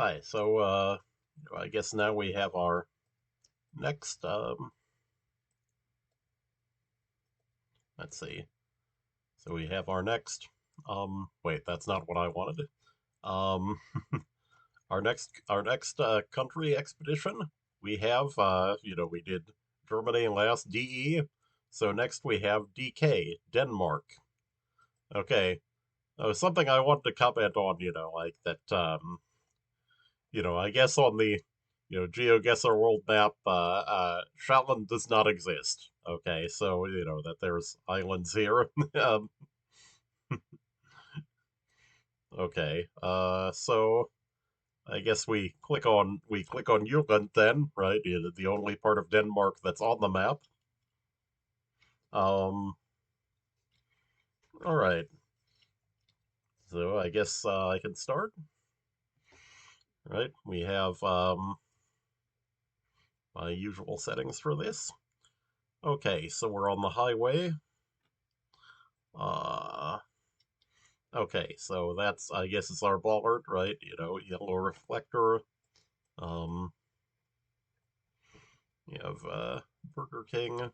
Hi, so I guess now we have our next, let's see. So we have our next, wait, that's not what I wanted. Um, our next country expedition. We have, we did Germany last, DE. So next we have DK, Denmark. Okay, something I wanted to comment on, like that, I guess on the, GeoGuessr world map, Shetland does not exist. Okay, so that there's islands here. um, okay, so I guess we click on Jutland then, right? The only part of Denmark that's on the map. Um, all right, so I guess I can start. Right, we have my usual settings for this. Okay, so we're on the highway. Uh, Okay, so that's, I guess it's our bollard, right? Yellow reflector. Um, you have Burger King.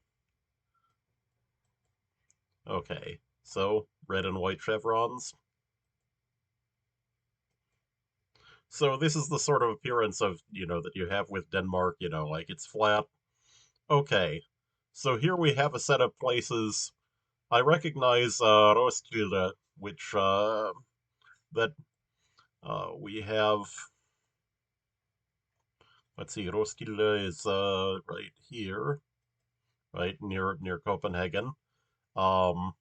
Okay, so red and white chevrons. So this is the sort of appearance of, that you have with Denmark, like it's flat. Okay, so here we have a set of places. I recognize Roskilde, which that we have. Let's see, Roskilde is right here, right near Copenhagen. Um,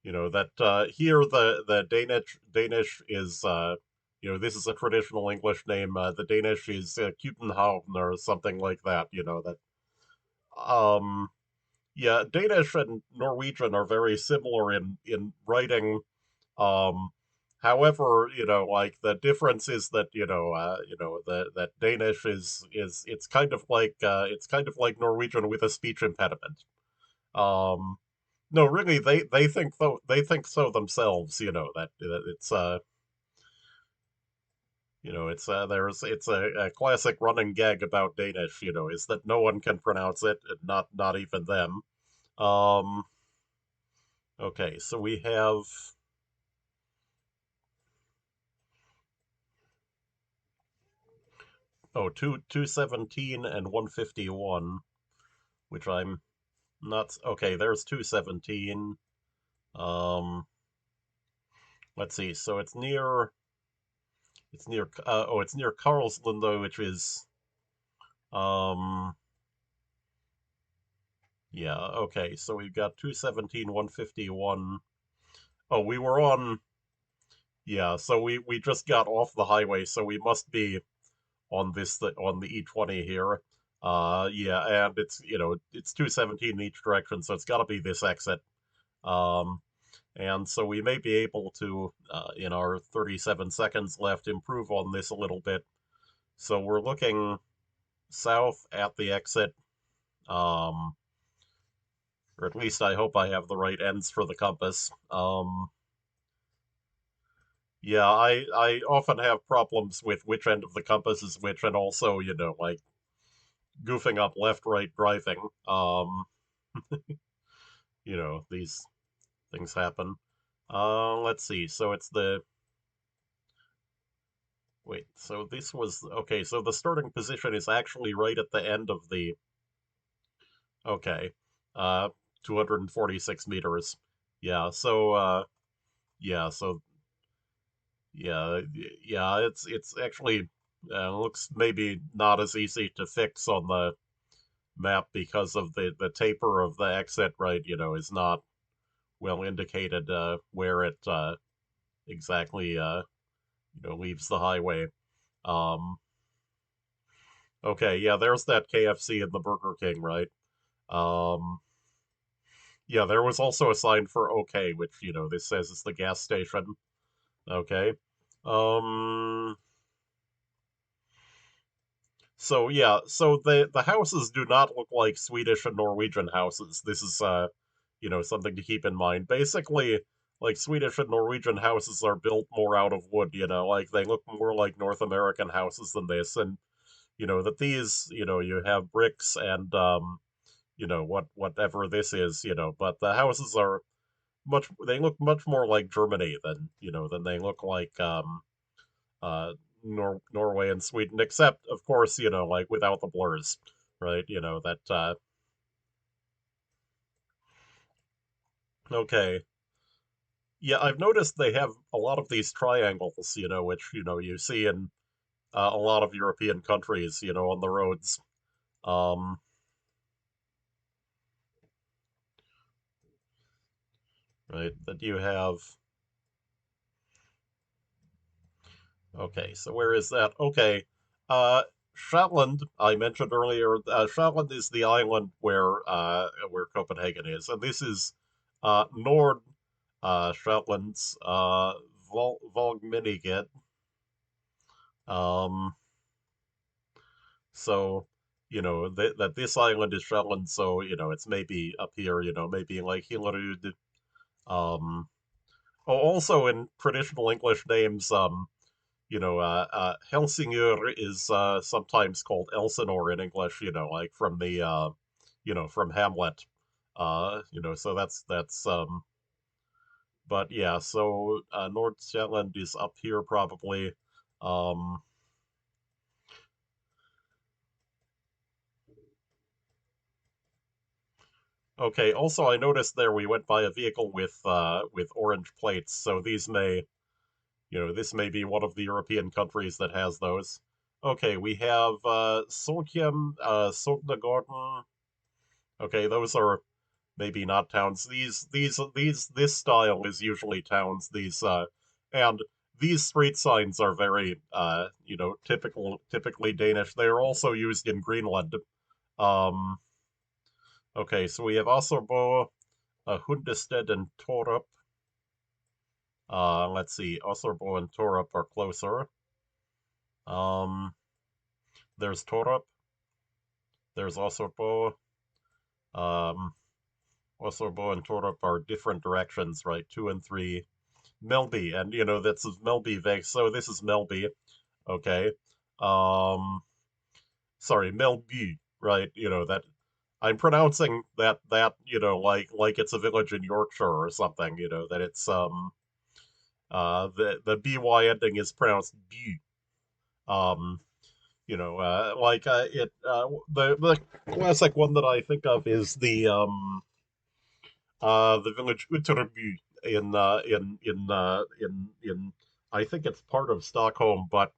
that here the Danish is this is a traditional English name. The Danish is Kutenhavn or something like that. That um yeah, Danish and Norwegian are very similar in writing. Um, However, like the difference is that that Danish is it's kind of like Norwegian with a speech impediment. Um, no, really, they think so themselves. That it's a classic running gag about Danish. Is that no one can pronounce it, and not even them. Um, okay, so we have two 217 and 151, which I'm not okay. There's 217. Um, let's see. So it's near Karlslunde, which is um yeah, okay. So we've got 217, 151. Oh, we were on yeah, so we just got off the highway, so we must be on the E20 here. Yeah, and it's 217 in each direction, so it's got to be this exit. Um, and so we may be able to, in our 37 seconds left, improve on this a little bit. So we're looking south at the exit. Um, or at least I hope I have the right ends for the compass. Yeah, I often have problems with which end of the compass is which, and also, like goofing up left right driving. These things happen. Let's see. So it's the wait. So this was okay. So the starting position is actually right at the end of the okay. 246 meters. Yeah. Yeah. So yeah, yeah. It's actually looks maybe not as easy to fix on the map because of the taper of the exit. Right. Is not well indicated where it exactly leaves the highway. Um, okay, yeah, there's that KFC and the Burger King, right? Um, yeah, there was also a sign for OK, which this says is the gas station. Okay. Um, so yeah, so the houses do not look like Swedish and Norwegian houses. This is something to keep in mind. Basically, like Swedish and Norwegian houses are built more out of wood, like they look more like North American houses than this. And that these, you have bricks and whatever this is, but the houses are they look much more like Germany than they look like uh Norway and Sweden, except of course, like without the blurs, right? That okay. Yeah, I've noticed they have a lot of these triangles, which you see in a lot of European countries, on the roads. Um, right, that you have. Okay, so where is that? Okay, Shetland, I mentioned earlier. Shetland is the island where Copenhagen is, and this is Nord Shetland's Volgminiget. Um, so that this island is Shetland, so it's maybe up here, maybe like Hillerud. Um, oh, also in traditional English names, Helsingør is sometimes called Elsinore in English, like from the from Hamlet. So but yeah, so Nordsjælland is up here probably. Um, okay, also I noticed there we went by a vehicle with orange plates, so these may, this may be one of the European countries that has those. Okay, we have Solkiem, Sognagorden. Okay, those are maybe not towns. This style is usually towns. And these street signs are very, typically Danish. They are also used in Greenland. Um, okay, so we have Osserbo, Hundested, and Torup. Let's see, Osserbo and Torup are closer. Um, there's Torup. There's Osserbo. Um, Osserbo and Torup are different directions, right? 2 and 3. Melby, and that's Melby Vex. So this is Melby, okay. Um, sorry, Melby, right? That I'm pronouncing that like it's a village in Yorkshire or something. That it's the by ending is pronounced B. Um, like the classic one that I think of is the village Utterby in I think it's part of Stockholm, but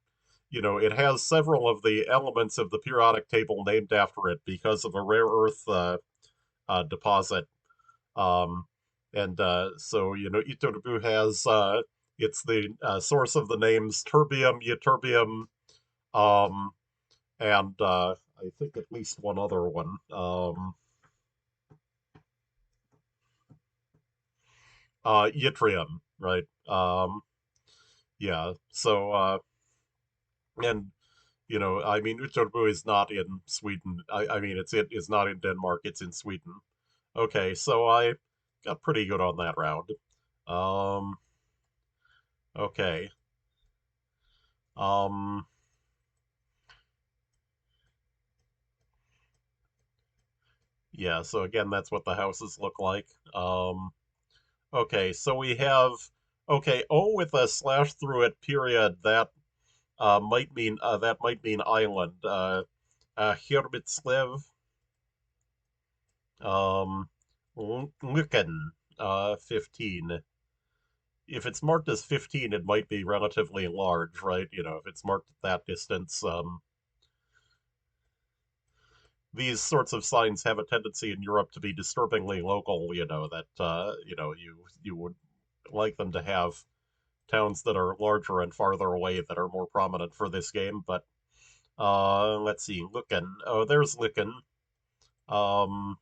it has several of the elements of the periodic table named after it because of a rare earth deposit. Um, and so Ytterby has it's the source of the names terbium, ytterbium, um, and I think at least one other one. Yttrium, right? Yeah. So and I mean, Utterbo is not in Sweden. I mean, it's not in Denmark. It's in Sweden. Okay, so I got pretty good on that round. Um, okay. Um, yeah. So again, that's what the houses look like. Okay. So we have okay. Oh, with a slash through it. Period. That might mean island. Hermitslev. Um, Lykken. 15. If it's marked as 15, it might be relatively large, right? If it's marked at that distance. These sorts of signs have a tendency in Europe to be disturbingly local, that, you would like them to have towns that are larger and farther away that are more prominent for this game. But let's see, Lykken. Oh, there's Lykken. Um,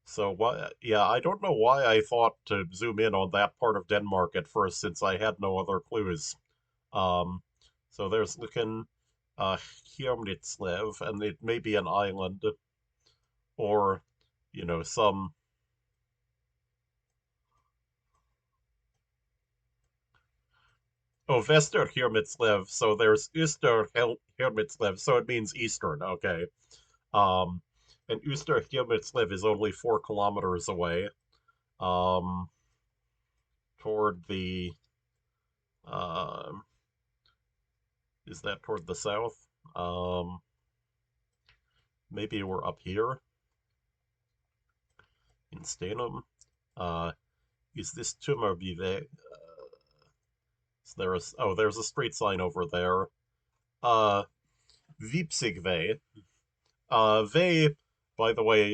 so what? Yeah, I don't know why I thought to zoom in on that part of Denmark at first, since I had no other clues. Um, so there's looking Hjormnitslev, and it may be an island or some Oh, Vester Hermitslev. So there's Öster Hermitslev. So it means eastern. Okay. Um, and Öster Hermitslev is only 4 kilometers away. Um, toward the um, is that toward the south? Um, maybe we're up here in Stanum. Uh, is this Tumorbive? There's a street sign over there. Uh, Vipsigve. Ve, by the way,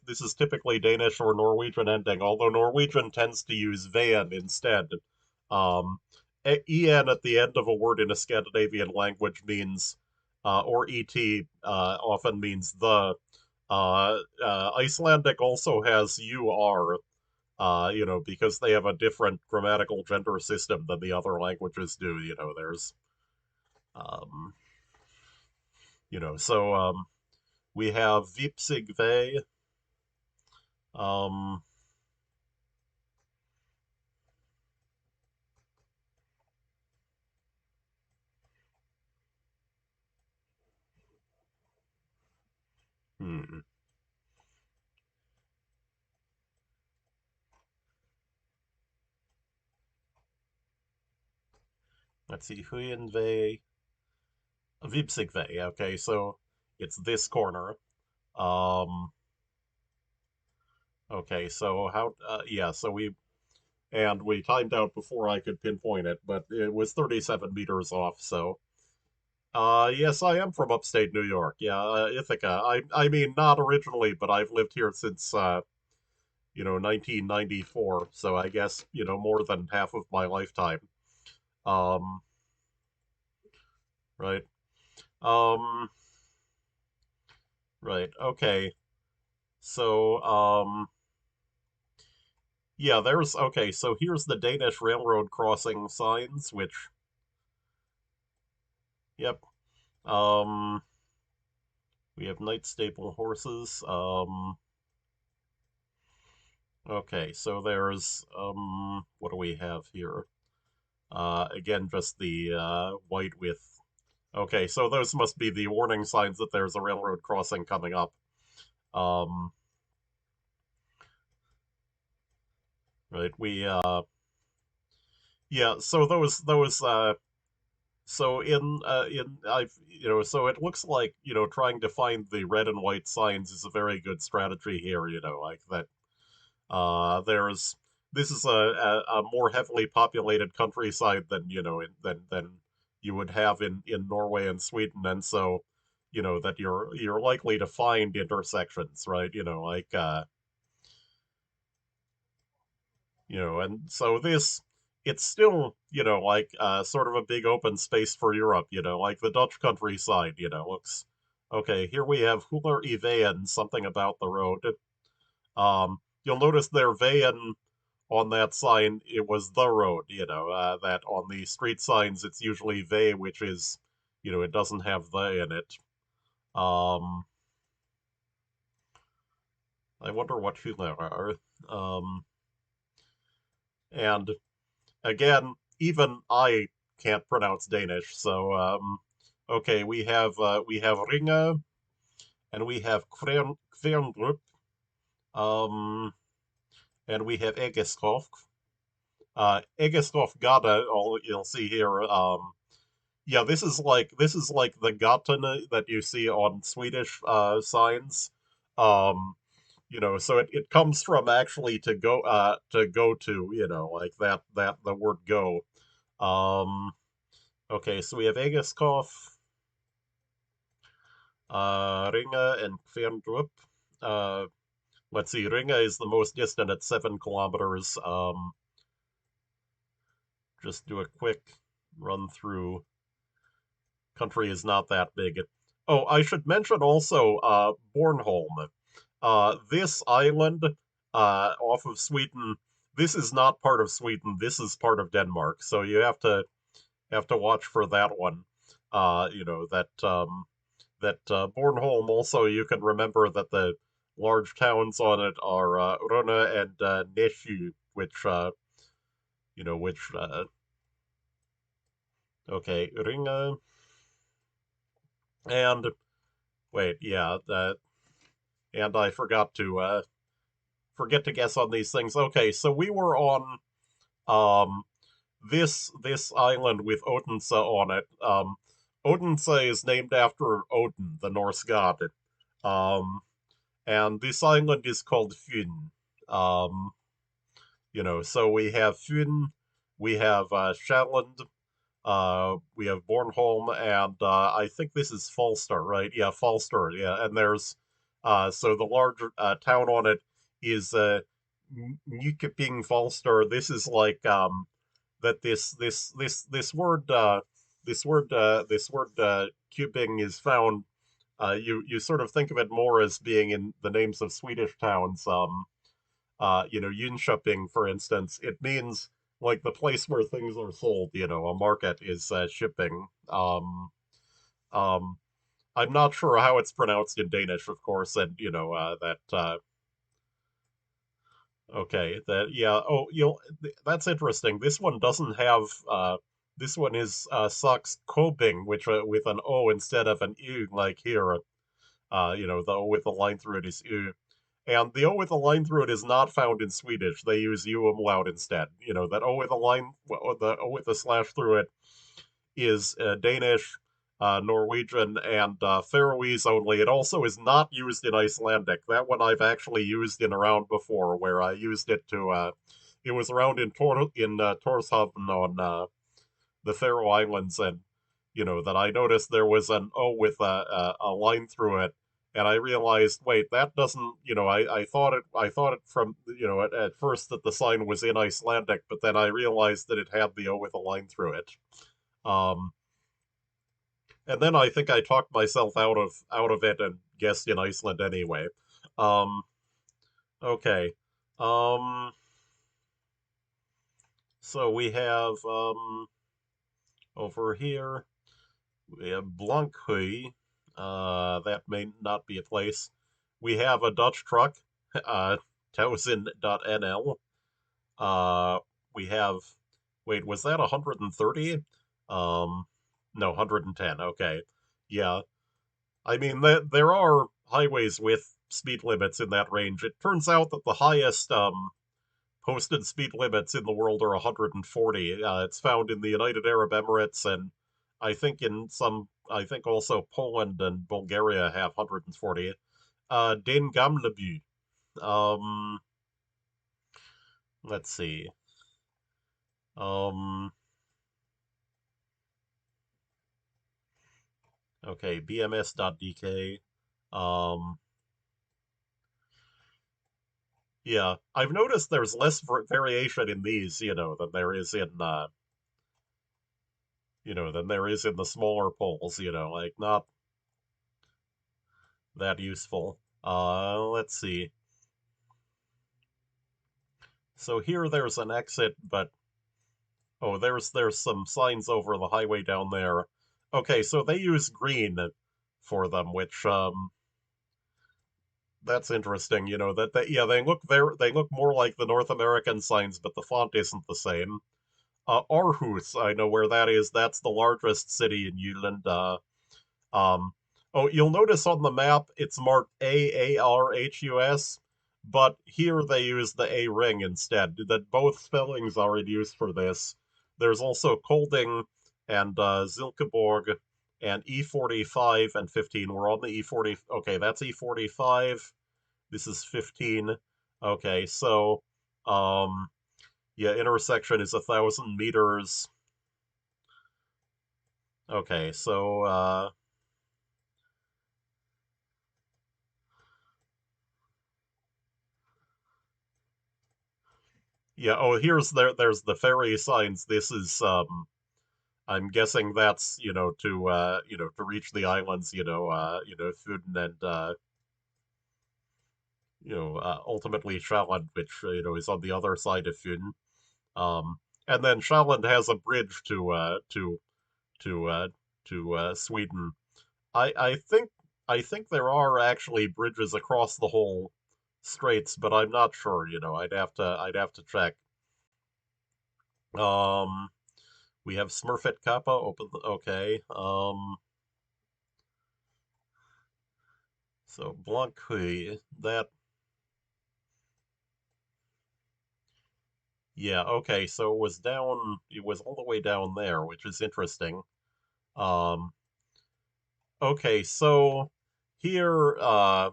this is typically Danish or Norwegian ending, although Norwegian tends to use Vean instead. Um, En at the end of a word in a Scandinavian language means, or et often means the. Icelandic also has ur, because they have a different grammatical gender system than the other languages do. Um, so we have Vipsigve. Um, hmm, let's see, Huyenve, Vipsigve. Okay, so it's this corner. Um, okay, so yeah, so we timed out before I could pinpoint it, but it was 37 meters off. So, yes, I am from upstate New York. Yeah, Ithaca. I mean, not originally, but I've lived here since 1994. So I guess more than half of my lifetime. Um, right. Um, right. Okay. So, yeah, okay, so here's the Danish railroad crossing signs, which, yep. Um, we have night stable horses. Okay, so there's, what do we have here? Again, just the, white with, okay, so those must be the warning signs that there's a railroad crossing coming up. Um, right, yeah, so so in I've so it looks like trying to find the red and white signs is a very good strategy here. Like that. There's this is a more heavily populated countryside than than you would have in Norway and Sweden, and so that you're likely to find intersections, right? Like and so this it's still like sort of a big open space for Europe, like the Dutch countryside, looks okay. Here we have Huller Ivean, something about the road. You'll notice there Veyan on that sign, it was the road, that on the street signs it's usually Ve, which is it doesn't have the in it. um I wonder what Huller are. And again, even I can't pronounce Danish. So, okay, we have Ringe and we have Kværndrup, um, and we have Egestoft. Egestoft Gata, all you'll see here. Yeah, this is like the Gaten that you see on Swedish signs. Um, so it comes from actually to go to, like that the word go. Um, Okay, so we have Egerskov, Ringe, and Kværndrup. Uh, let's see, Ringe is the most distant at 7 kilometers. Just do a quick run through. Country is not that big. Oh, I should mention also Bornholm. This island off of Sweden, this is not part of Sweden. This is part of Denmark. So you have to watch for that one. That Bornholm also, you can remember that the large towns on it are Rønne and Nesju, which Okay, Ringe, and wait, yeah, and I forget to guess on these things. Okay, so we were on um this island with Odense on it. Odense is named after Odin, the Norse god. Um, and this island is called Fyn. Um, so we have Fyn, we have Shetland, we have Bornholm, and I think this is Falster, right? Yeah, Falster. Yeah, and there's so the larger town on it is Nykøbing Falster. This is like that this word cubing is found. You sort of think of it more as being in the names of Swedish towns. Jönköping, for instance, it means like the place where things are sold. A market is shipping. Um, I'm not sure how it's pronounced in Danish, of course, and that. Okay, that yeah. Oh, that's interesting. This one doesn't have. This one is sucks coping, which with an O instead of an U, like here. The O with the line through it is U. And the O with a line through it is not found in Swedish. They use U umlaut instead. That O with a line, the O with a slash through it is Danish, Norwegian, and Faroese only. It also is not used in Icelandic. That one I've actually used in a round before, where I used it to. It was around in Torshavn on the Faroe Islands, and that I noticed there was an O with a line through it, and I realized, wait, that doesn't, I thought it from, at first that the sign was in Icelandic, but then I realized that it had the O with a line through it. Um, and then I think I talked myself out of it and guessed in Iceland anyway. Um, okay. Um, so we have over here. We have Blankhuy. That may not be a place. We have a Dutch truck, Towson.nl. Uh, we have, wait, was that 130? Um, no, 110. Okay. Yeah. I mean, there are highways with speed limits in that range. It turns out that the highest posted speed limits in the world are 140. It's found in the United Arab Emirates, and I think also Poland and Bulgaria have 140. Den Gamleby. Um, let's see. Um, okay, bms.dk. Um, yeah, I've noticed there's less variation in these, than there is in than there is in the smaller polls, like not that useful. Let's see. So here there's an exit, but oh, there's some signs over the highway down there. Okay, so they use green for them, which that's interesting. Yeah, they look more like the North American signs, but the font isn't the same. Aarhus, I know where that is. That's the largest city in Jylland. Um, oh, you'll notice on the map it's marked Aarhus, but here they use the A ring instead. That both spellings are in use for this. There's also Kolding and Zilkeborg and E45 and 15. We're on the E40. Okay, that's E45. This is 15. Okay, so um, yeah, intersection is 1,000 meters. Okay, so yeah, oh, there's the ferry signs. This is I'm guessing that's, to reach the islands, Thuden and ultimately Sjælland, which is on the other side of Thuden. And then Sjælland has a bridge to Sweden. I think there are actually bridges across the whole straits, but I'm not sure, I'd have to check. Um We have Smurfit Kappa open. Okay. So Blancouille, that. Yeah. Okay. So it was down. It was all the way down there, which is interesting. Um. Okay. So here, a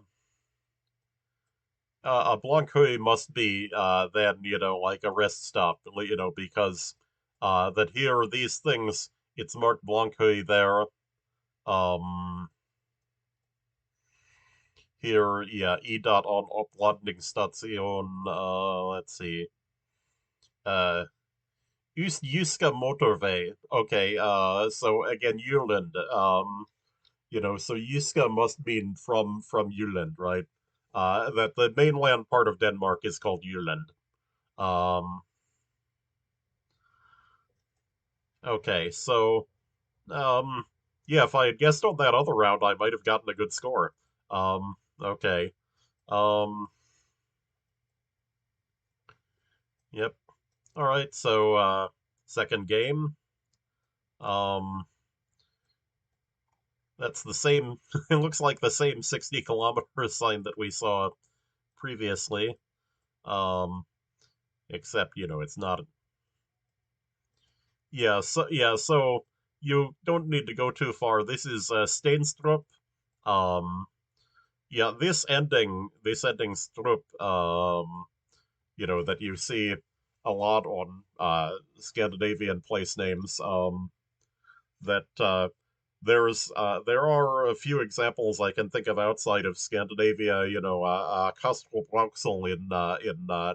Blancouille must be then like a rest stop, because that here these things it's marked Blancouille there. Um. Here, yeah, E dot on Oplandingsstation. Let's see. Uh, Jyska Motorway. Okay. So again, Jylland. So Jyska must mean from Jylland, right? That the mainland part of Denmark is called Jylland. Um. Okay. So yeah, if I had guessed on that other round, I might have gotten a good score. Okay. Um. Yep. All right. So second game. Um. That's the same. It looks like the same 60-kilometer sign that we saw previously. Um, except it's not. Yeah. So you don't need to go too far. This is Steenstrup. Um, yeah. This ending Strup. That you see a lot on Scandinavian place names. That there are a few examples I can think of outside of Scandinavia. Kastrup Rauxel in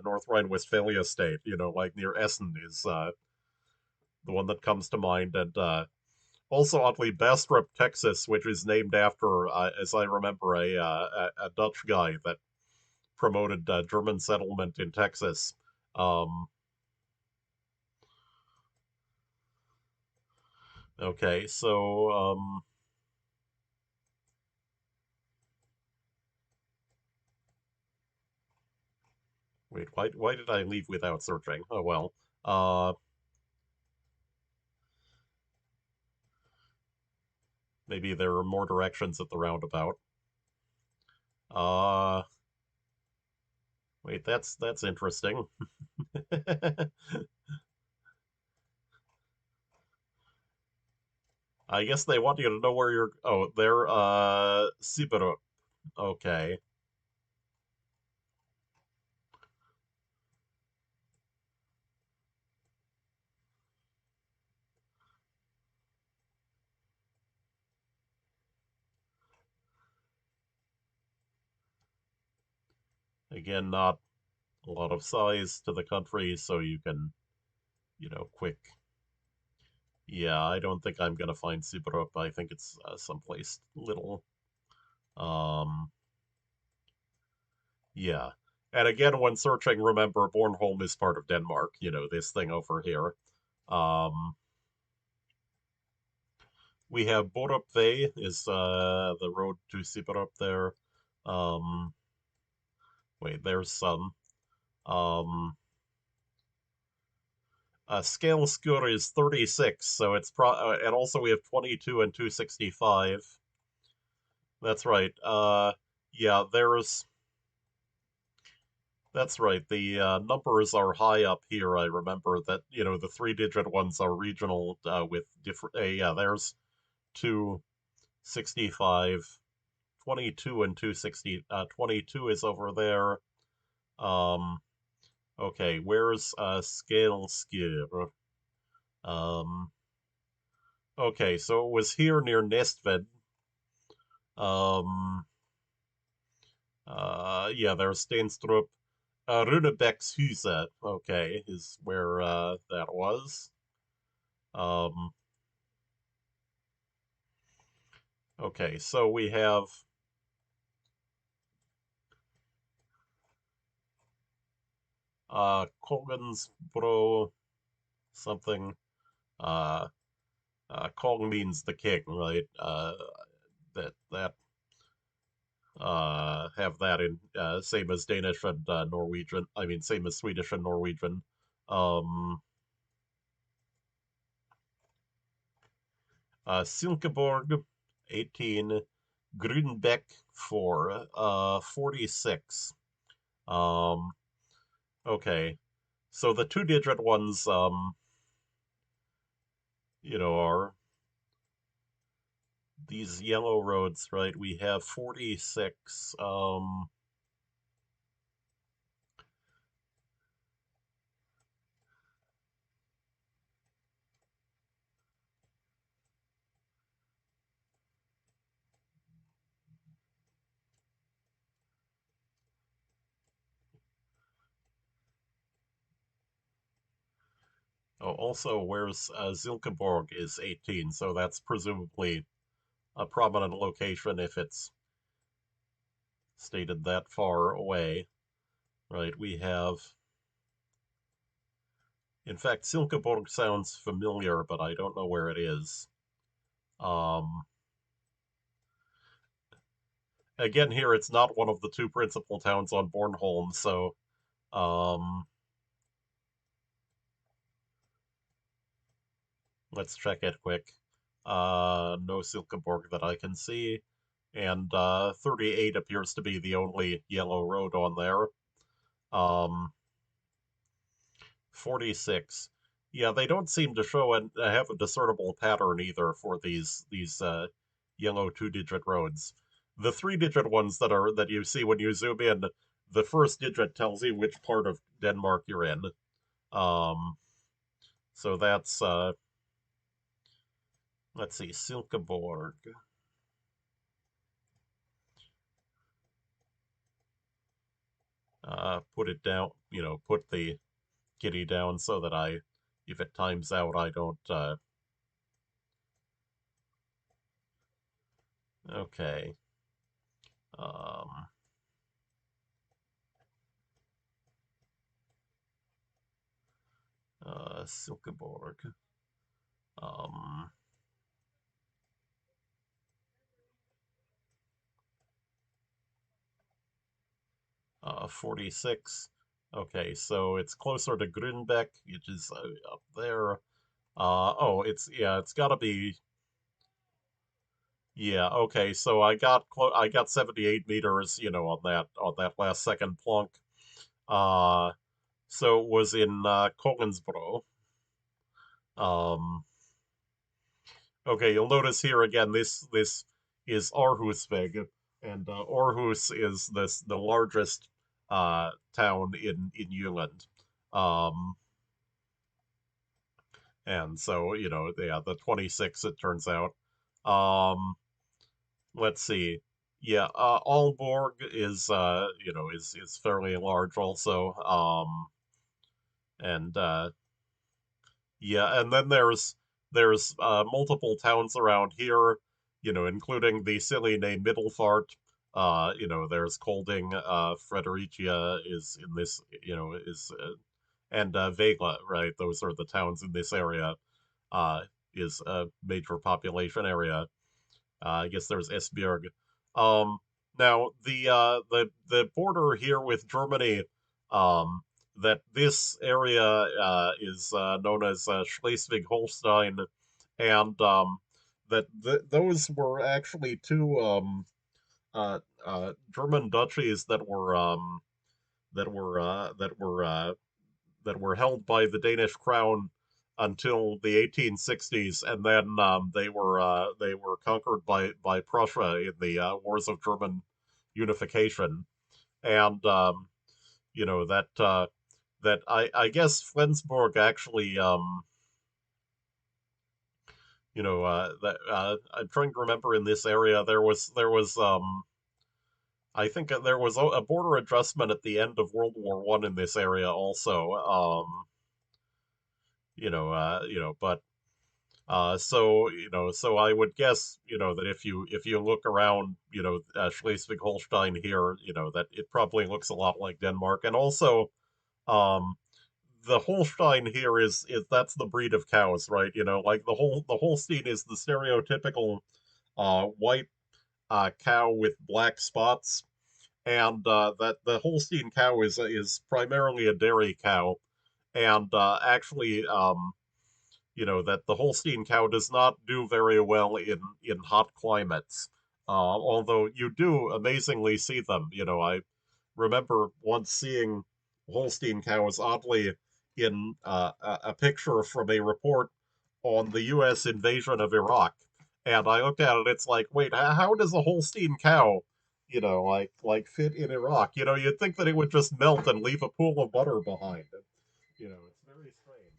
North Rhine-Westphalia state. Like near Essen is the one that comes to mind, and also oddly Bastrop, Texas, which is named after, as I remember, a Dutch guy that promoted German settlement in Texas. Um, okay, so wait, why did I leave without searching? Oh well. Uh, Maybe there are more directions at the roundabout. Uh, Wait, that's interesting. I guess they want you to know where you're. Oh, they're Siberup. Okay. Again, not a lot of size to the country, so you can, quick. Yeah, I don't think I'm gonna find Siberup. I think it's someplace little. Um, yeah. And again, when searching, remember Bornholm is part of Denmark. This thing over here. Um, we have Borupvej is the road to Siberup there. Um, Wait, there's some. Um, Scaleskur is 36, so it's and also we have 22 and 265. That's right. Yeah, that's right. The numbers are high up here. I remember that, the three-digit ones are regional with different. Yeah, there's 265, 22 and 260. 22 is over there. Um, okay, where's Scaleskur? Um, okay, so it was here near Nestved. Um, yeah, there's Steenstrup. Runebeckshuse, okay, is where that was. Um, okay, so we have Kogensbro something. Uh, Kong means the king, right? That have that in same as Danish and Norwegian. I mean, same as Swedish and Norwegian. Um, Silkeborg, 18. Grünbeck, 4. 46. Um, okay. So the two-digit ones, are these yellow roads, right? We have 46. Oh, also, where's Zilkeborg is 18, so that's presumably a prominent location if it's stated that far away, right? We have, in fact, Silkeborg sounds familiar, but I don't know where it is. Um, Again, here it's not one of the two principal towns on Bornholm, so um, let's check it quick. No Silkeborg that I can see, and 38 appears to be the only yellow road on there. Um, 46. Yeah, they don't seem to show and have a discernible pattern either for these yellow two-digit roads. The three-digit ones that you see when you zoom in, the first digit tells you which part of Denmark you're in. Um, so that's let's see, Silkeborg. Put it down, put the kitty down so that if it times out, I don't. Okay. Um, Silkeborg. Um, 46. Okay, so it's closer to Grünbeck, which is up there. It's got to be. Yeah, okay. So I got 78 meters, on that last second plunk. Uh, so it was in Kogensbro. Um, okay, you'll notice here again. This is Aarhusveg, and Aarhus is the largest town in Jylland. Um, and so yeah, the 26 it turns out. Um, let's see. Yeah, Aalborg is fairly large also. And Yeah, and then there's multiple towns around here, including the silly name Middelfart. There's Kolding, Fredericia is in this, is and Vega, right? Those are the towns in this area. Uh, is a major population area. I guess there's Esbjerg. Um, Now the border here with Germany, um, that this area is known as Schleswig-Holstein, and those were actually two German duchies that were that were held by the Danish crown until the 1860s, and then they were conquered by Prussia in the Wars of German Unification, and that I guess Flensburg actually that I'm trying to remember in this area there was I think there was a border adjustment at the end of World War I in this area also. But so I would guess, that if you look around, Schleswig-Holstein here, that it probably looks a lot like Denmark, and also, um, the Holstein here is that's the breed of cows, right? Like the Holstein is the stereotypical white cow with black spots, and that the Holstein cow is primarily a dairy cow, and actually. that the Holstein cow does not do very well in hot climates. Although you do amazingly see them. I remember once seeing Holstein cows oddly in a picture from a report on the U.S. invasion of Iraq, and I looked at it. It's like, wait, how does a Holstein cow, fit in Iraq? You'd think that it would just melt and leave a pool of butter behind. It's very strange.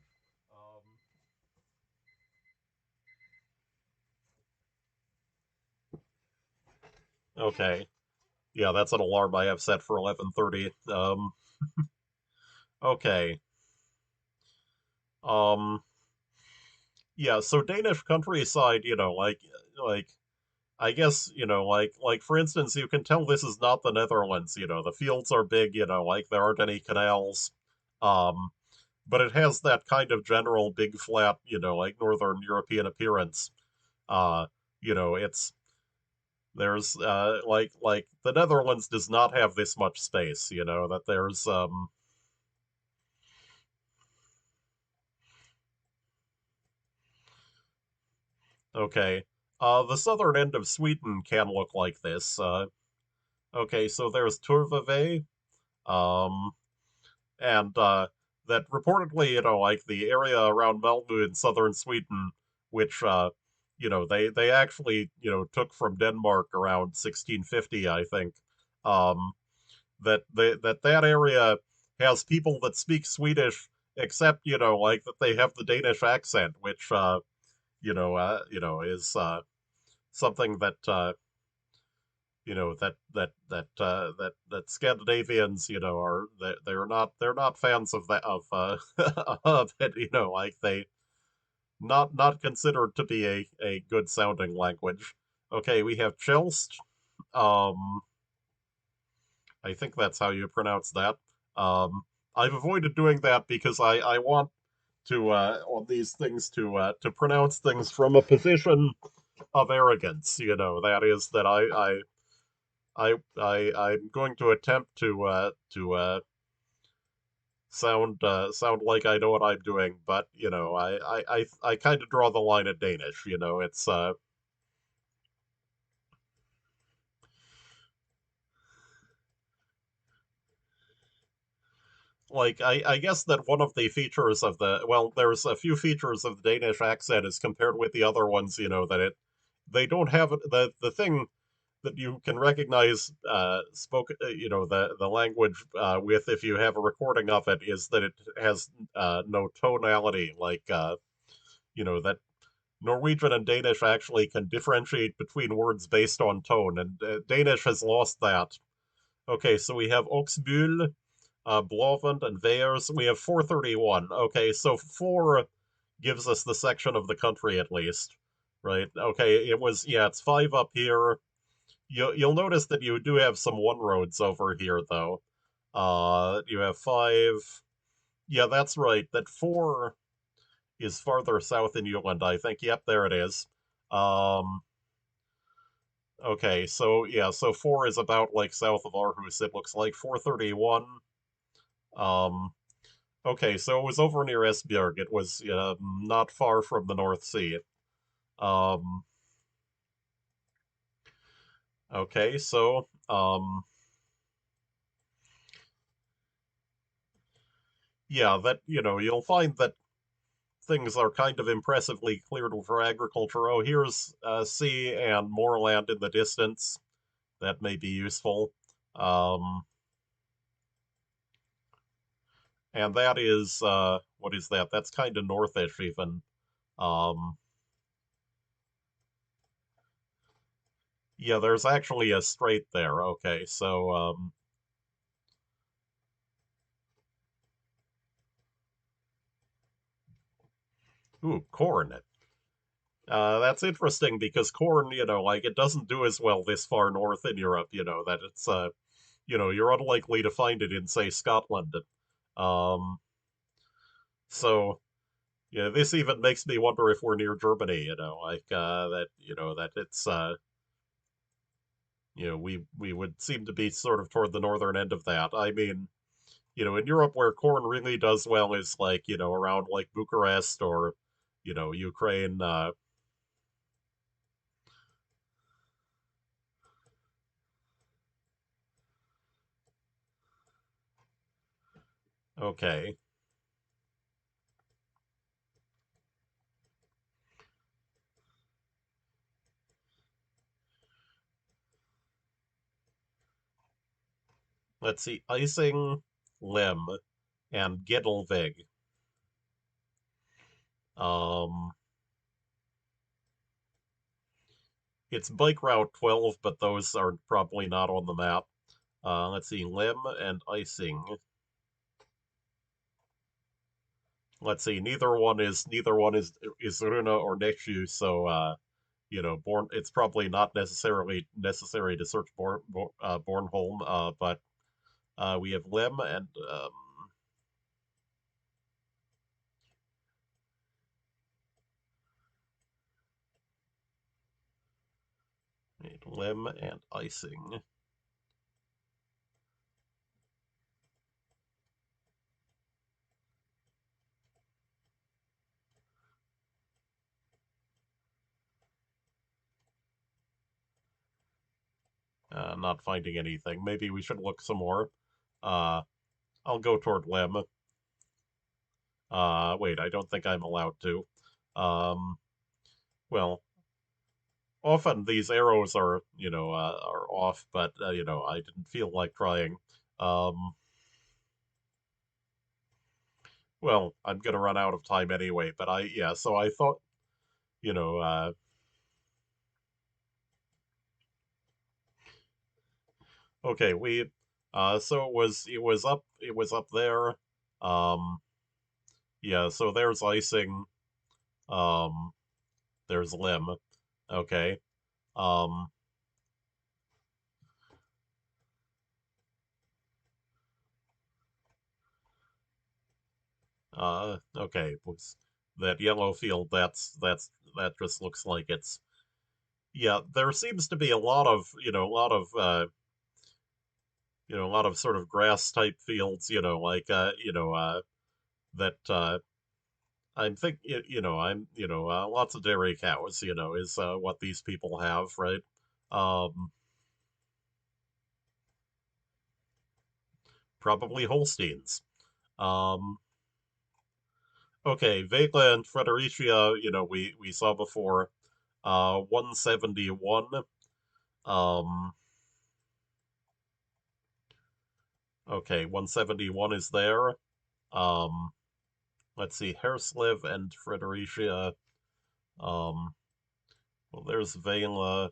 Okay, yeah, that's an alarm I have set for 11:30. Okay. Um, yeah, so Danish countryside, like I guess, like for instance, you can tell this is not the Netherlands, the fields are big, like there aren't any canals. Um, but it has that kind of general big flat, like Northern European appearance. Uh, it's there's like the Netherlands does not have this much space, that there's okay. The southern end of Sweden can look like this. Okay, so there's Turveve, um, and that reportedly, like the area around Malmö in southern Sweden, which they actually took from Denmark around 1650, I think. Um, that area has people that speak Swedish, except like that they have the Danish accent, which is something that that Scandinavians, they're not fans of that of it, like they not considered to be a good sounding language. Okay, we have Chelst. Um, I think that's how you pronounce that. Um, I've avoided doing that because I want to on these things to pronounce things from a position of arrogance. That is that I'm going to attempt to sound like I know what I'm doing, but I kind of draw the line at Danish. It's like I guess that one of the features of there's a few features of the Danish accent as compared with the other ones. That they don't have the thing that you can recognize the language with if you have a recording of it is that it has no tonality that Norwegian and Danish actually can differentiate between words based on tone, and Danish has lost that. Okay, so we have Oksbøl, Blovend, and Vejers. We have 431. Okay, so 4 gives us the section of the country at least, right? Okay, it's 5 up here. You'll notice that you do have some one roads over here, though. You have 5. Yeah, that's right. That 4 is farther south in Jutland, I think. Yep, there it is. Um, okay, so yeah, so 4 is about like south of Aarhus. It looks like 431. Um, okay, so it was over near Esbjerg. It was not far from the North Sea. Um, okay, so yeah, that you'll find that things are kind of impressively cleared for agriculture. Oh, here's sea and moorland in the distance. That may be useful. Um, and that is what is that? That's kind of northish even. Um, yeah, there's actually a strait there. Okay, so ooh, corn. That's interesting because corn, like it doesn't do as well this far north in Europe. That it's you're unlikely to find it in say Scotland. Um, so yeah, this even makes me wonder if we're near Germany. Like that. That it's we would seem to be sort of toward the northern end of that. I mean, in Europe where corn really does well is like around like Bucharest or Ukraine. Okay. Let's see. Icing, Lim, and Gittelvig. Um, it's bike route 12, but those are probably not on the map. Let's see. Lim and Icing. Let's see. Neither one is Runa or Nechu, so it's probably not necessarily necessary to search Bornholm, but we have Lim and Lim and Icing. Not finding anything. Maybe we should look some more. Uh, I'll go toward Lim. Wait, I don't think I'm allowed to. Um, well, often these arrows are off, but I didn't feel like trying. Um, well, I'm gonna run out of time anyway. But yeah. So I thought, you know, okay, so it was up there. Um, yeah. So there's icing. Um, there's Lim. Okay. Um, okay, that yellow field, that just looks like it's, yeah, there seems to be a lot of sort of grass type fields, like that I'm think lots of dairy cows, is what these people have, right? Um, Probably Holsteins. Um, okay, Vegla and Fredericia, we saw before. 171. Um, okay, 171 is there. Um, let's see, Hersliv and Fredericia. Um, well, there's Vela,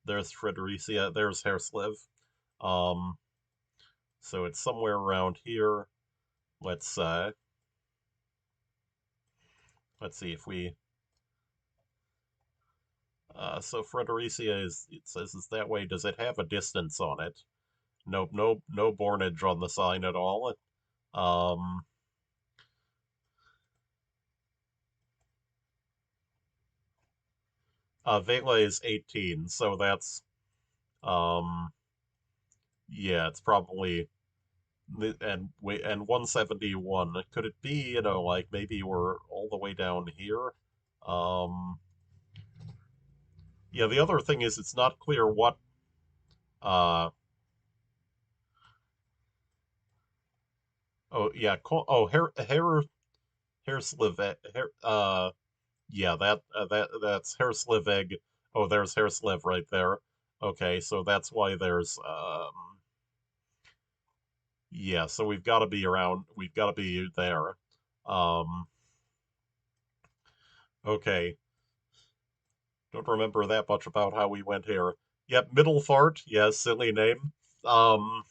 there's Fredericia, there's Hersliv. Um, so it's somewhere around here. Let's uh, let's see if we. So Fredericia it says it's that way. Does it have a distance on it? Nope, no bornage on the sign at all. Um, Vela is 18, so that's um, yeah, it's probably and 171. Could it be, like maybe we're all the way down here? Um, yeah, the other thing is it's not clear what uh oh yeah, Hair yeah, that's Hersliveg. Oh, there's Hersliv right there. Okay, so that's why there's yeah, so we've got to be there. Um, okay. Don't remember that much about how we went here. Yep, Middle Fart. Yes, silly name. Um,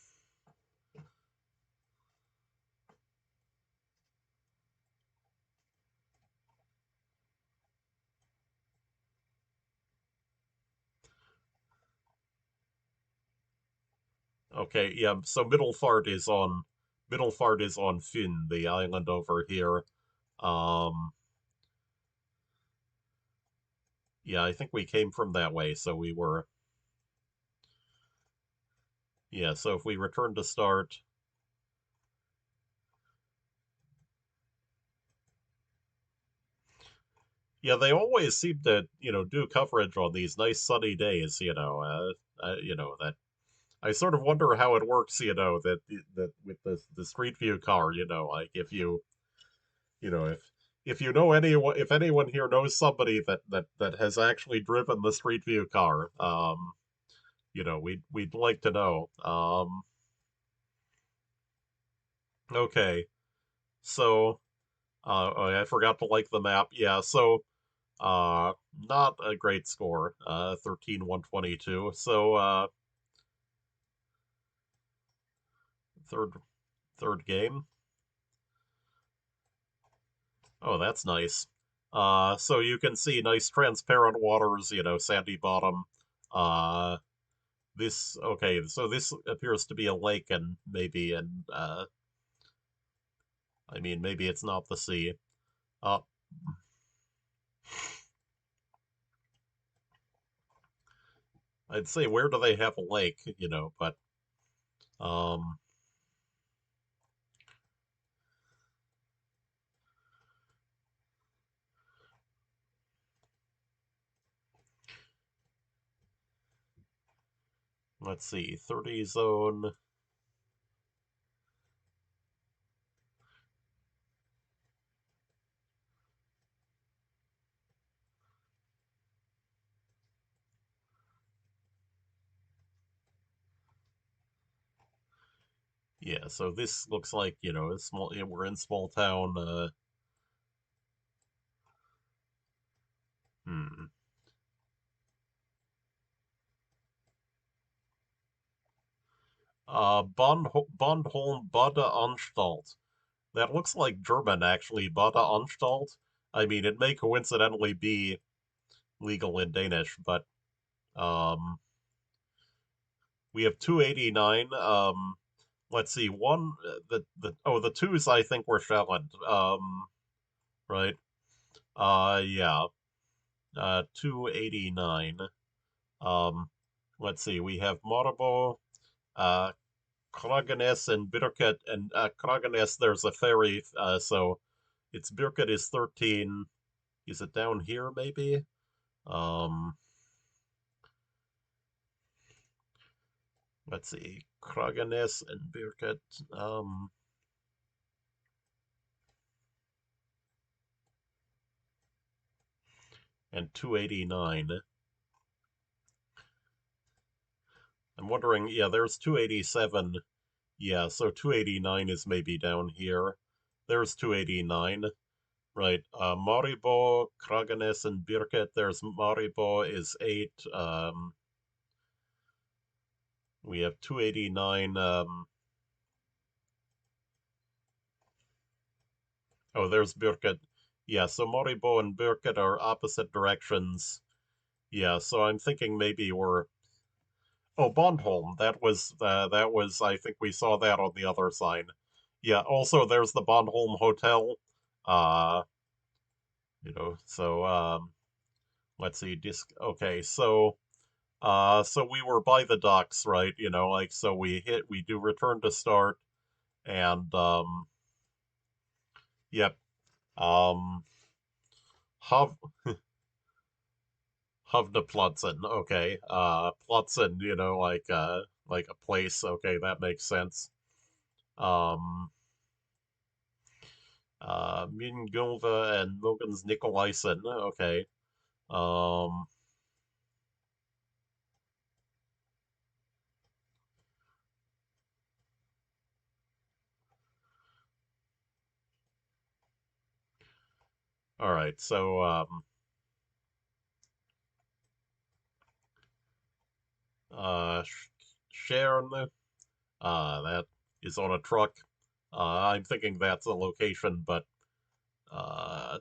okay, yeah. So Middle Fart is on Finn, the island over here. Um, yeah, I think we came from that way, so we were. Yeah, so if we return to start, Yeah, they always seem to, do coverage on these nice sunny days, that I sort of wonder how it works, that with the Street View car, like if you know anyone, if anyone here knows somebody that has actually driven the Street View car, we'd like to know. Okay, so oh, I forgot to like the map. Yeah, so not a great score, 13,122. So third third game. Oh, that's nice. So you can see nice transparent waters, sandy bottom. Uh, this okay, so this appears to be a lake, and maybe it's not the sea. Uh, I'd say where do they have a lake, but um, let's see, 30 zone. Yeah, so this looks like, a small, yeah, we're in small town. Hmm. Bornholm Badeanstalt. That looks like German, actually. Badeanstalt. I mean, it may coincidentally be legal in Danish, but um, we have 289. Let's see, the twos I think were Shetland. Right. Yeah. 289. Um, let's see, we have Marbo, uh, Kragenes and Birket, and Kragenes, there's a ferry, so it's Birket is 13. Is it down here, maybe? Um, let's see, Kragenes and Birket, and 289. I'm wondering, yeah, there's 287. Yeah, so 289 is maybe down here. There's 289. Right. Maribo, Kragenes, and Birket. There's Maribo is 8. We have 289. Oh, there's Birket. Yeah, so Maribo and Birket are opposite directions. Yeah, so I'm thinking maybe we're. Oh, Bornholm. That was. I think we saw that on the other sign. Yeah. Also, there's the Bornholm Hotel. Uh, so let's see. Disc. Okay, so we were by the docks, right? Like so we do return to start and yep. Um Hav Havneplatsen, okay. Platsen, like a place, okay, that makes sense. Um Mingulva and Mogens Nicolaisen, okay. Um all right, so uh Sharon, that is on a truck. I'm thinking that's a location, but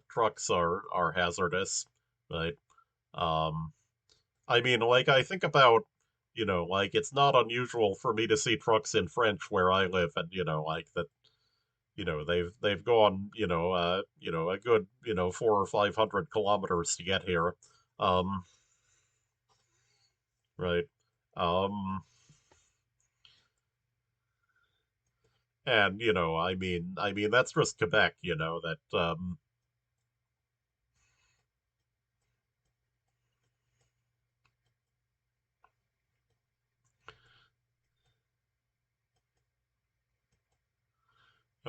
trucks are hazardous, right? Um, I mean, like I think about, like it's not unusual for me to see trucks in French where I live, and like that, they've gone, a good, 400 or 500 kilometers to get here, um, right? Um, and I mean that's just Quebec, that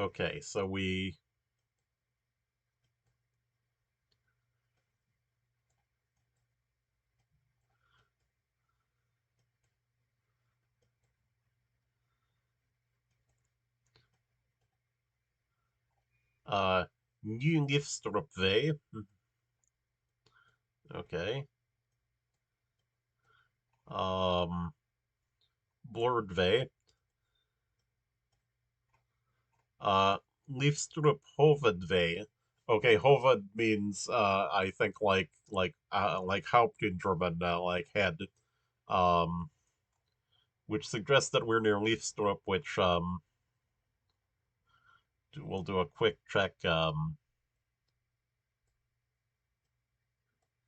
Okay, so we New Way. Okay. Um, Blurred Way. Uh, Leafstrup Hovedway. Okay, Hoved means I think like Haupt in German, like head. Um, which suggests that we're near Leafstrup, which we'll do a quick check.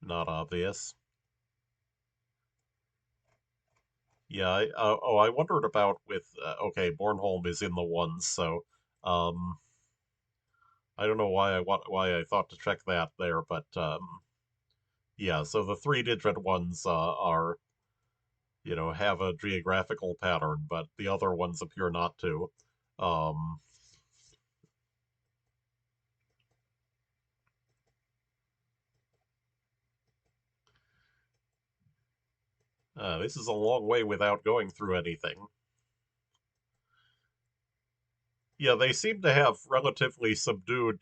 Not obvious. Yeah. I wondered about with. Okay, Bornholm is in the ones, so um, I don't know why I thought to check that there, but yeah. So the three-digit ones are have a geographical pattern, but the other ones appear not to. Um, this is a long way without going through anything. Yeah, they seem to have relatively subdued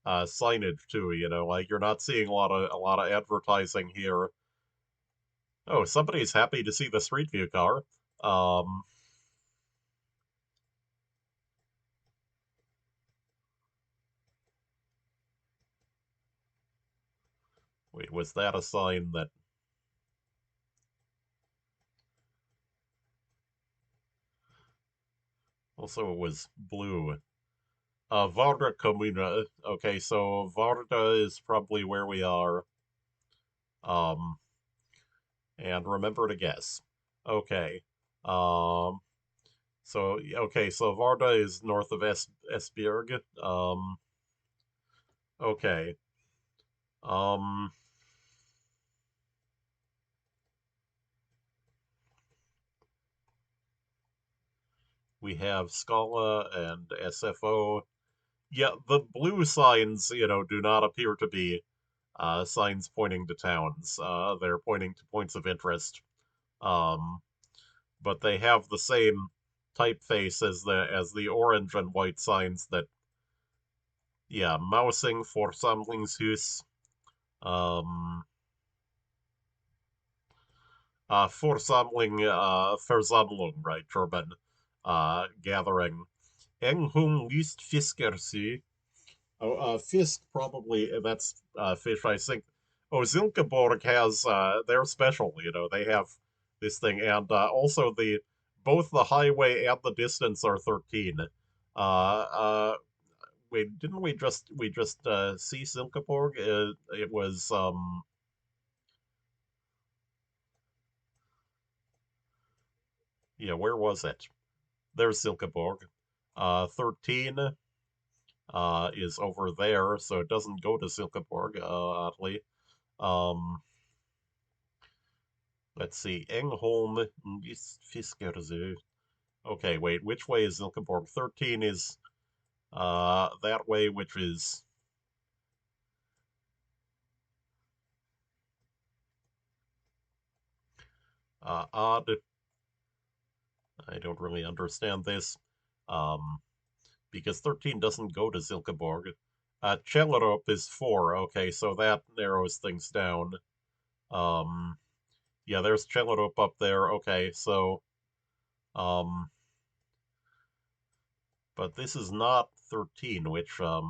signage too. Like you're not seeing a lot of advertising here. Oh, somebody's happy to see the Street View car. Um, Wait, was that a sign that also it was blue? Varda Kommune. Okay, so Varda is probably where we are. Um, and remember to guess. Okay. Um, so Varda is north of Esbjerg. Okay. Um, we have Scala and SFO. Yeah, the blue signs, do not appear to be signs pointing to towns. They're pointing to points of interest. Um, but they have the same typeface as the orange and white signs that, yeah, Mousing for Samlingshus, um, Versammlung, Versammlung, right, German, gathering. Enghung List Fiskersee. Oh, Fisk probably, that's fish, I think. Oh, Zilkeborg has, they're special, they have this thing. And also both the highway and the distance are 13. Wait, didn't we just see Silkeborg? It was yeah, where was it? There's Silkeborg. 13 is over there, so it doesn't go to Silkeborg, oddly. Um, let's see. Engholm Fiskersee. Okay, wait, which way is Silkeborg? 13 is that way, which is odd. I don't really understand this. Um, because 13 doesn't go to Silkeborg. Chellerup is 4. Okay, so that narrows things down. Um, yeah, there's Chellerup up there. Okay, so, um, but this is not 13, which, by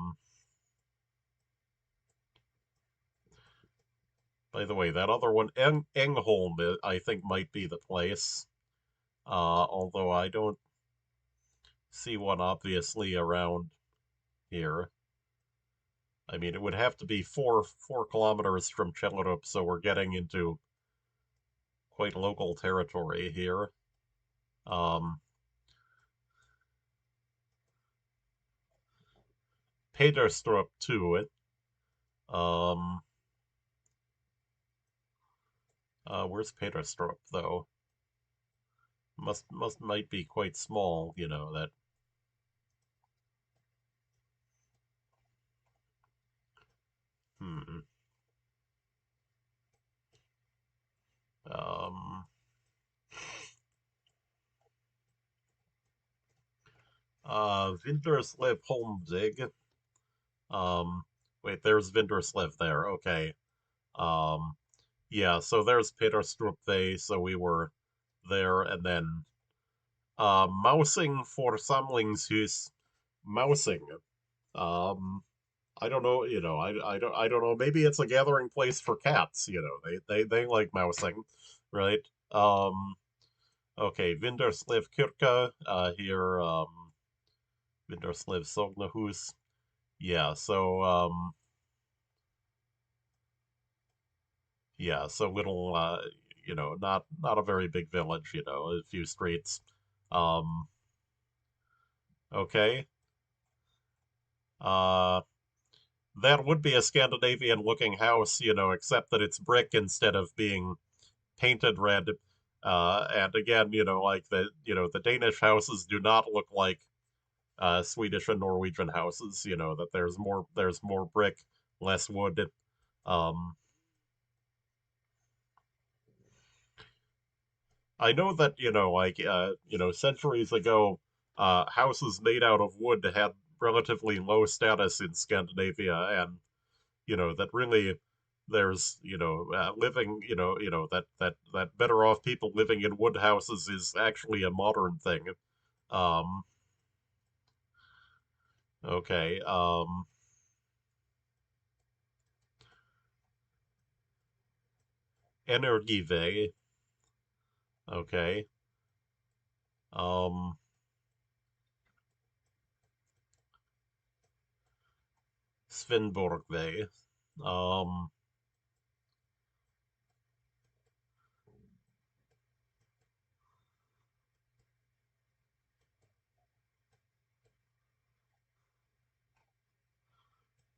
the way, that other one, Engholm, I think might be the place. Although I don't see one obviously around here. I mean, it would have to be four kilometers from Chellerup, so we're getting into quite local territory here. Um, Peterstrup to it. Um, where's Peterstrup though? Might be quite small, that. Vinterslev-Holmzig. Wait, there's Vinterslev there. Okay. Um, yeah, so there's Peterstrup, so we were there, and then Mousing for Samlingshus. Mousing. Um, I don't know, I don't know. Maybe it's a gathering place for cats, they like mousing, right? Um, okay, Vinderslev Kirka, here, Vinderslev Sognahus. Yeah, so little, not a very big village, a few streets. Um, okay. Uh, that would be a Scandinavian looking house, except that it's brick instead of being painted red. And again, like the Danish houses do not look like Swedish and Norwegian houses. That there's more brick, less wood. Um, I know that like centuries ago, houses made out of wood had relatively low status in Scandinavia, and that really there's living that better off people living in wood houses is actually a modern thing. um okay. Energive. Okay. um Svinborgve. um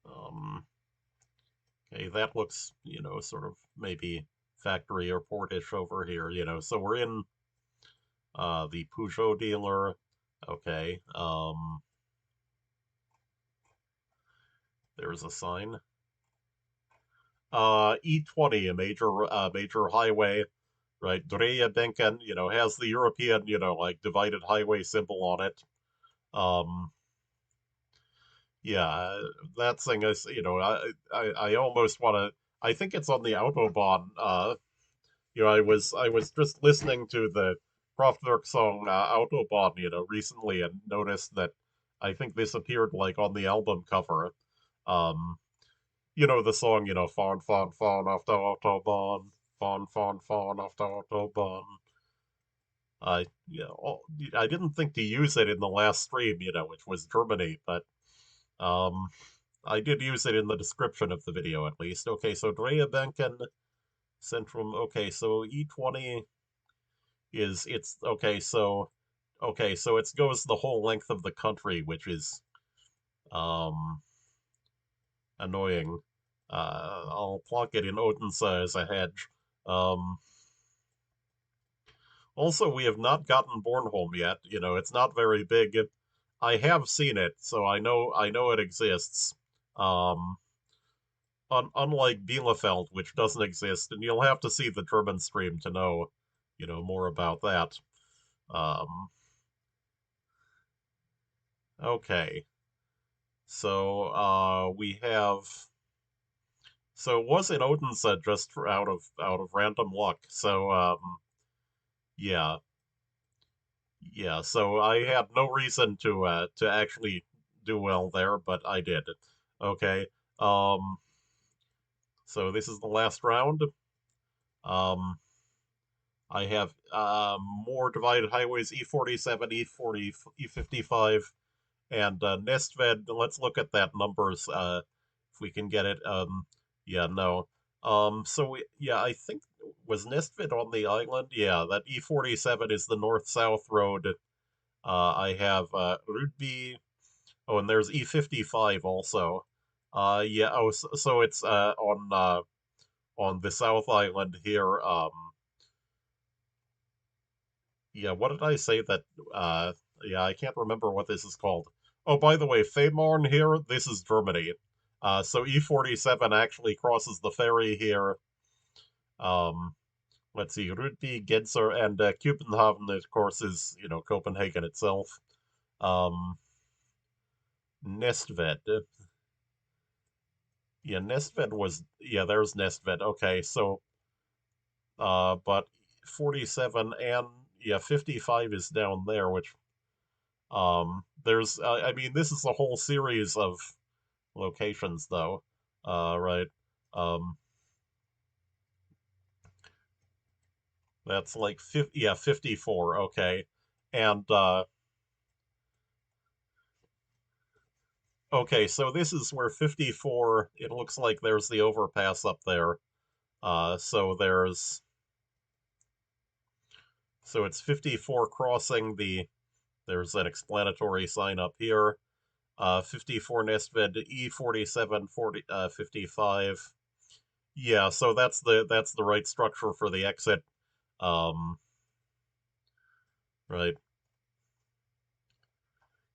um okay, that looks sort of maybe factory or portish over here, so we're in the Peugeot dealer. Okay. There's a sign. E20, a major highway, right? Dreiebenken, has the European, like divided highway symbol on it. Um, yeah, that thing is, I almost want to. I think it's on the Autobahn. I was just listening to the Kraftwerk song Autobahn, recently, and noticed that I think this appeared like on the album cover. Um, the song, fahren auf der Autobahn, fahren auf der Autobahn. I didn't think to use it in the last stream, which was Germany, but um, I did use it in the description of the video at least. Okay, so Dreiebenken Centrum. Okay, so E20 it's okay, so it goes the whole length of the country, which is um annoying. I'll plonk it in Odense as a hedge. Um, Also, we have not gotten Bornholm yet. It's not very big. I have seen it, so I know it exists. Um, unlike Bielefeld, which doesn't exist, and you'll have to see the German stream to know, more about that. Um, okay, so we have. So it was in Odense just out of random luck. So yeah, yeah. So I had no reason to actually do well there, but I did. Okay. Um, so this is the last round. Um, I have more divided highways: E47, E40, E55, and Nestved. Let's look at that numbers. If we can get it. Yeah, no. Yeah, I think was Nestved on the island. Yeah, that E47 is the north-south road. I have Rudby. Oh, and there's E55 also. Yeah. Oh, so it's on the South Island here. Yeah. What did I say that? Yeah, I can't remember what this is called. Oh, by the way, Fehmarn here. This is Germany. So E47 actually crosses the ferry here. Um, let's see, Rudby, Gedser, and Copenhagen, of course, is Copenhagen itself. Um, Nestved. Yeah, Nestved was, yeah, there's Nestved. Okay, so but 47 and yeah, 55 is down there, which there's I mean this is a whole series of locations though. Right. Um that's like 50, yeah, 54. Okay. And okay, so this is where 54, it looks like there's the overpass up there. So it's 54 crossing there's an explanatory sign up here. 54 Nestved E47 55. Yeah, so that's the right structure for the exit. Um, right.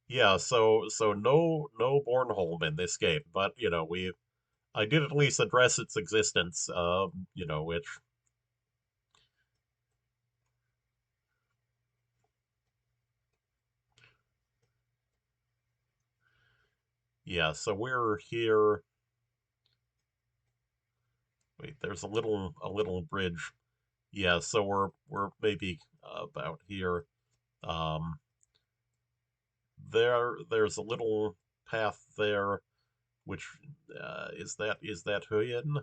Yeah, so no Bornholm in this game, but I did at least address its existence. Which yeah, so we're here. Wait, there's a little bridge. Yeah, so we're maybe about here. Um, there's a little path there, which is that Huyen?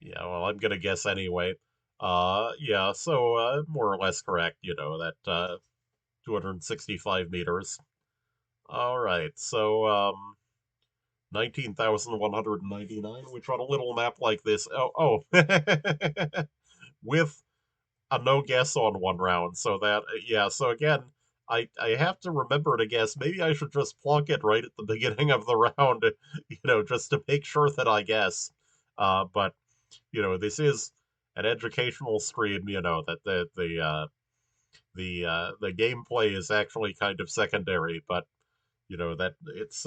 Yeah, well, I'm gonna guess anyway. Yeah, so more or less correct. That 265 meters. All right, so 19,199, which on a little map like this, with a no guess on one round. So yeah. So again, I have to remember to guess. Maybe I should just plunk it right at the beginning of the round, just to make sure that I guess. But this is an educational stream. That the gameplay is actually kind of secondary, but that it's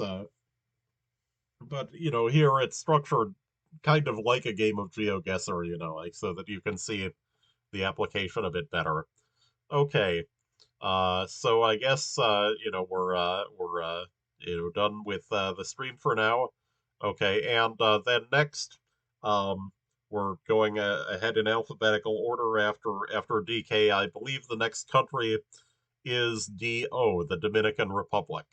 but here it's structured kind of like a game of GeoGuessr, like so that you can see the application a bit better. Okay, so I guess we're done with the stream for now. Okay, and then next, um, we're going ahead in alphabetical order after DK. I believe the next country is DO, the Dominican Republic.